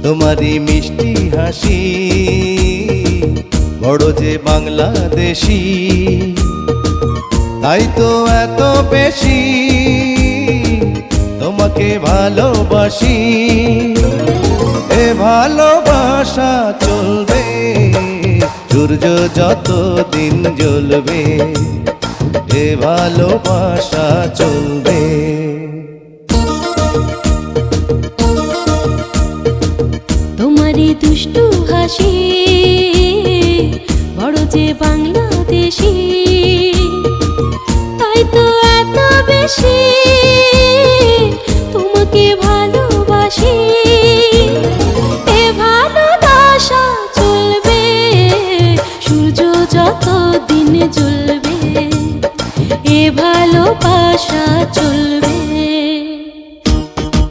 তোমারই মিষ্টি হাসি বড় যে বাংলাদেশি, তাই তো এত বেশি তোমাকে ভালোবাসি। এ ভালোবাসা চলবে সূর্য যত দিন জ্বলবে, এ ভালোবাসা চলবে। তোমারই দুষ্টু হাসি বড় যে বাংলাদেশি, তাই তো এত বেশি তোমাকে ভালোবাসি। এ ভালোবাসা চলবে সূর্য যত দিন জ্বলবে, এ ভালোবাসা চলবে।